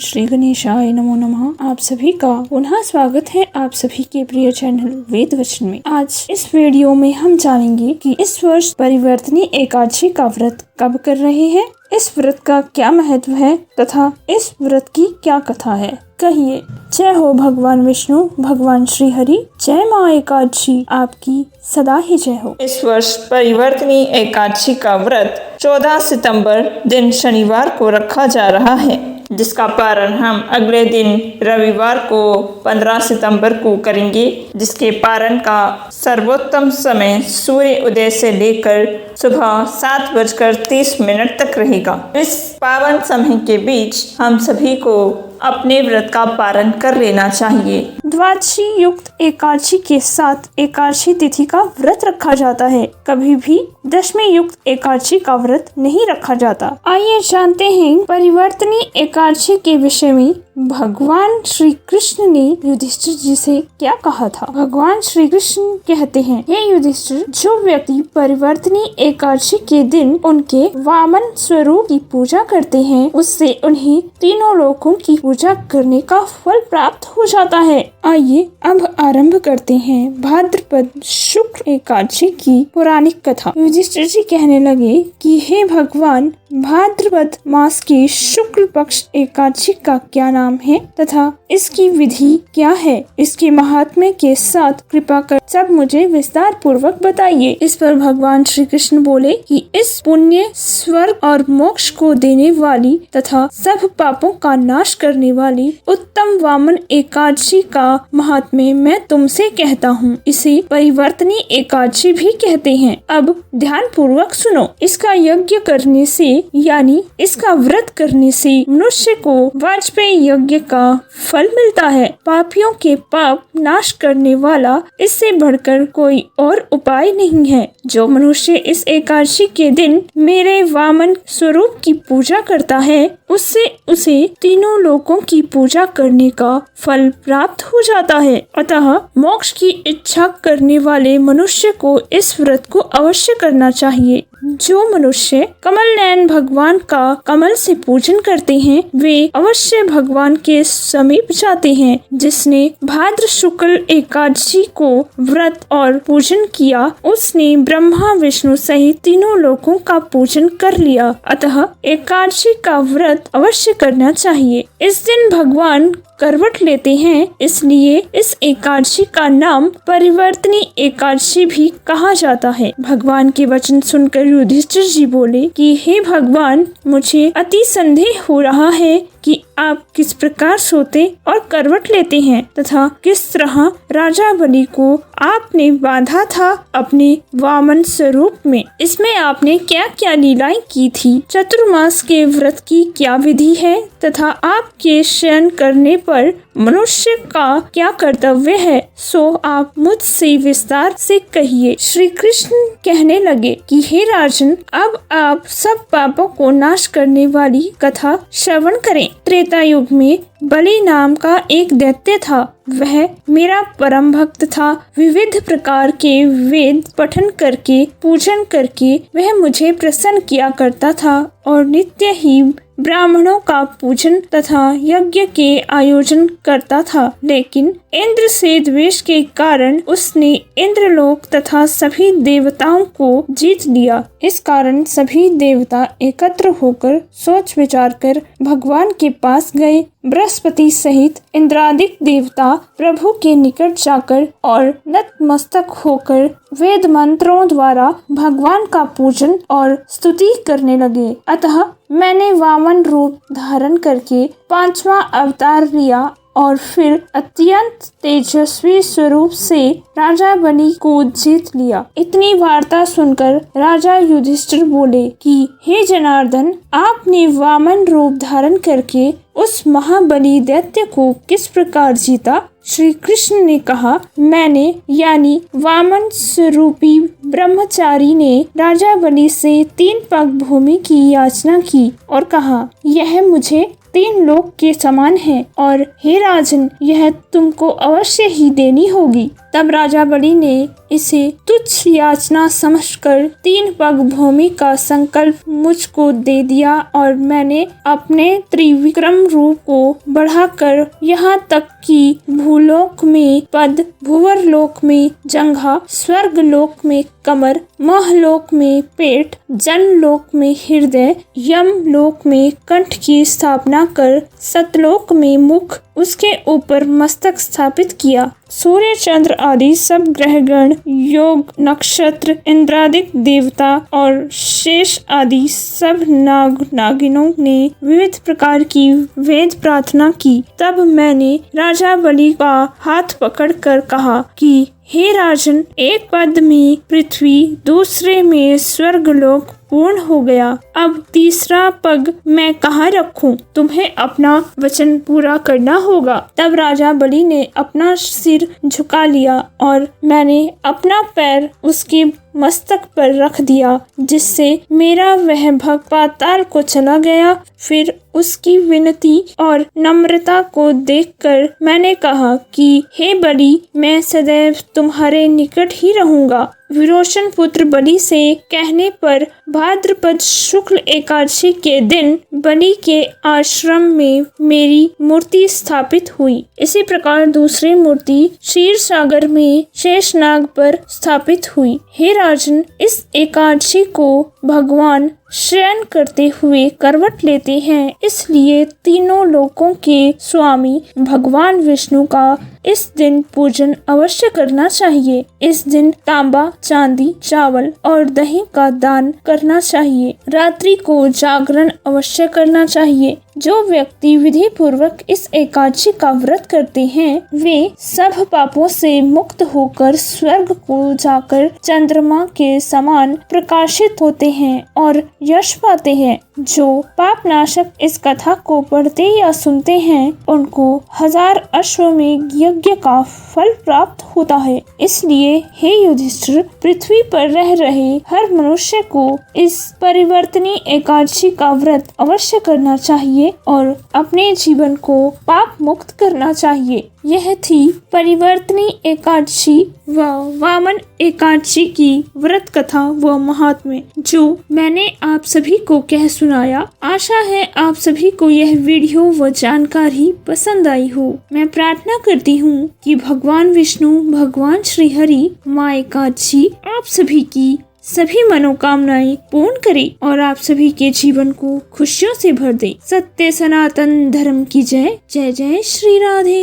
श्री गणेशाय नमो नमः। आप सभी का पुनः स्वागत है आप सभी के प्रिय चैनल वेद वचन में। आज इस वीडियो में हम जानेंगे कि इस वर्ष परिवर्तनी एकादशी का व्रत कब कर रहे हैं, इस व्रत का क्या महत्व है तथा इस व्रत की क्या कथा है। कहिए जय हो भगवान विष्णु, भगवान श्री हरि, जय माँ एकादशी आपकी सदा ही जय हो। इस वर्ष परिवर्तनी एकादशी का व्रत 14 सितंबर दिन शनिवार को रखा जा रहा है, जिसका पारण हम अगले दिन रविवार को 15 सितंबर को करेंगे, जिसके पारण का सर्वोत्तम समय सूर्य उदय से लेकर सुबह 7:30 तक रहेगा। इस पावन समय के बीच हम सभी को अपने व्रत का पारण कर लेना चाहिए। द्वादशी युक्त एकादशी के साथ एकादशी तिथि का व्रत रखा जाता है, कभी भी दशमी युक्त एकादशी का व्रत नहीं रखा जाता। आइए जानते हैं परिवर्तनी एकादशी के विषय में भगवान श्री कृष्ण ने युधिष्ठिर जी से क्या कहा था। भगवान श्री कृष्ण कहते हैं, हे युधिष्ठिर, जो व्यक्ति परिवर्तनी एकादशी के दिन उनके वामन स्वरूप की पूजा करते हैं, उससे उन्हें तीनों लोकों की पूजा करने का फल प्राप्त हो जाता है। आइए अब आरंभ करते हैं भाद्रपद शुक्ल एकादशी की पौराणिक कथा। युधिष्ठिर जी कहने लगे कि हे भगवान, भाद्रपद मास की शुक्ल पक्ष एकादशी का क्या नाम है तथा इसकी विधि क्या है, इसके महात्म्य के साथ कृपा कर सब मुझे विस्तार पूर्वक बताइए। इस पर भगवान श्री कृष्ण बोले कि इस पुण्य, स्वर्ग और मोक्ष को देने वाली तथा सब पापों का नाश करने वाली उत्तम वामन एकादशी का महात्म्य मैं तुमसे कहता हूँ। इसे परिवर्तनी एकादशी भी कहते हैं। अब ध्यान पूर्वक सुनो। इसका यज्ञ करने से यानी इसका व्रत करने से मनुष्य को वाजपेयी यज्ञ का फल मिलता है। पापियों के पाप नाश करने वाला इससे बढ़कर कोई और उपाय नहीं है। जो मनुष्य इस एकादशी के दिन मेरे वामन स्वरूप की पूजा करता है, उससे उसे तीनों लोकों की पूजा करने का फल प्राप्त हो जाता है। अतः मोक्ष की इच्छा करने वाले मनुष्य को इस व्रत को अवश्य करना चाहिए। जो मनुष्य कमल नयन भगवान का कमल से पूजन करते हैं, वे अवश्य भगवान के समीप जाते हैं। जिसने भाद्र शुक्ल एकादशी को व्रत और पूजन किया, उसने ब्रह्मा विष्णु सहित तीनों लोकों का पूजन कर लिया। अतः एकादशी का व्रत अवश्य करना चाहिए। इस दिन भगवान करवट लेते हैं, इसलिए इस एकादशी का नाम परिवर्तनी एकादशी भी कहा जाता है। भगवान के वचन सुनकर युधिष्ठिर जी बोले कि हे भगवान, मुझे अति संदेह हो रहा है कि आप किस प्रकार सोते और करवट लेते हैं तथा किस तरह राजा बलि को आपने बांधा था अपने वामन स्वरूप में। इसमें आपने क्या क्या लीलाएं की थी, चतुर्मास के व्रत की क्या विधि है तथा आपके शयन करने पर मनुष्य का क्या कर्तव्य है, सो आप मुझसे विस्तार से कहिए। श्री कृष्ण कहने लगे कि हे राजन, अब आप सब पापों को नाश करने वाली कथा श्रवण करें। त्रेता युग में बलि नाम का एक दैत्य था। वह मेरा परम भक्त था। विविध प्रकार के वेद पठन करके पूजन करके वह मुझे प्रसन्न किया करता था और नित्य ही ब्राह्मणों का पूजन तथा यज्ञ के आयोजन करता था। लेकिन इंद्र से द्वेष के कारण उसने इंद्रलोक तथा सभी देवताओं को जीत लिया। इस कारण सभी देवता एकत्र होकर सोच विचार कर भगवान के पास गए। बृहस्पति सहित इंद्रादिक देवता प्रभु के निकट जाकर और नतमस्तक होकर वेद मंत्रों द्वारा भगवान का पूजन और स्तुति करने लगे। अतः मैंने वामन रूप धारण करके 5वां अवतार लिया और फिर अत्यंत तेजस्वी स्वरूप से राजा बलि को जीत लिया। इतनी वार्ता सुनकर राजा युधिष्ठिर बोले कि हे जनार्दन, आपने वामन रूप धारण करके उस महाबली दैत्य को किस प्रकार जीता। श्री कृष्ण ने कहा, मैंने यानी वामन स्वरूपी ब्रह्मचारी ने राजा बलि से 3 पग भूमि की याचना की और कहा, यह मुझे 3 लोक के समान है और हे राजन, यह तुमको अवश्य ही देनी होगी। तब राजा बलि ने इसे तुच्छ याचना समझकर 3 पग भूमि का संकल्प मुझको दे दिया और मैंने अपने त्रिविक्रम रूप को बढ़ाकर यहाँ तक कि भूलोक में पद, भुवरलोक में जंघा, स्वर्गलोक में कमर, महलोक में पेट, जनलोक में हृदय, यमलोक में कंठ की स्थापना कर सतलोक में मुख, उसके ऊपर मस्तक स्थापित किया। सूर्य, चंद्र आदि सब ग्रहगण, योग, नक्षत्र, इंद्रादिक देवता और शेष आदि सब नाग नागिनों ने विविध प्रकार की वेद प्रार्थना की। तब मैंने राजा बलि का हाथ पकड़कर कहा कि हे राजन, एक पद में पृथ्वी, दूसरे में स्वर्गलोक पूर्ण हो गया। अब तीसरा पग मैं कहाँ रखूं? तुम्हें अपना वचन पूरा करना होगा। तब राजा बलि ने अपना सिर झुका लिया और मैंने अपना पैर उसके मस्तक पर रख दिया, जिससे मेरा वह भक्त पाताल को चला गया। फिर उसकी विनती और नम्रता को देखकर मैंने कहा कि हे बलि, मैं सदैव तुम्हारे निकट ही रहूंगा। विरोचन पुत्र बलि से कहने पर भाद्रपद शुक्ल एकादशी के दिन बलि के आश्रम में मेरी मूर्ति स्थापित हुई। इसी प्रकार दूसरी मूर्ति क्षीर सागर में शेषनाग पर स्थापित हुई। हे राजन, इस एकादशी को भगवान शयन करते हुए करवट लेते हैं, इसलिए तीनों लोकों के स्वामी भगवान विष्णु का इस दिन पूजन अवश्य करना चाहिए। इस दिन तांबा, चांदी, चावल और दही का दान करना चाहिए। रात्रि को जागरण अवश्य करना चाहिए। जो व्यक्ति विधि पूर्वक इस एकादशी का व्रत करते हैं, वे सब पापों से मुक्त होकर स्वर्ग को जाकर चंद्रमा के समान प्रकाशित होते हैं और यश पाते हैं। जो पाप नाशक इस कथा को पढ़ते या सुनते हैं, उनको 1000 अश्वमेध यज्ञ का फल प्राप्त होता है। इसलिए हे युधिष्ठिर, पृथ्वी पर रह रहे हर मनुष्य को इस परिवर्तनी एकादशी का व्रत अवश्य करना चाहिए और अपने जीवन को पाप मुक्त करना चाहिए। यह थी परिवर्तनी एकादशी व वामन एकादशी की व्रत कथा व महात्म्य, जो मैंने आप सभी को कह सुनाया। आशा है आप सभी को यह वीडियो व जानकारी पसंद आई हो। मैं प्रार्थना करती हूँ कि भगवान विष्णु, भगवान श्री हरि, माँ एकादशी आप सभी की सभी मनोकामनाएं पूर्ण करे और आप सभी के जीवन को खुशियों से भर दे। सत्य सनातन धर्म की जय। जय जय श्री राधे।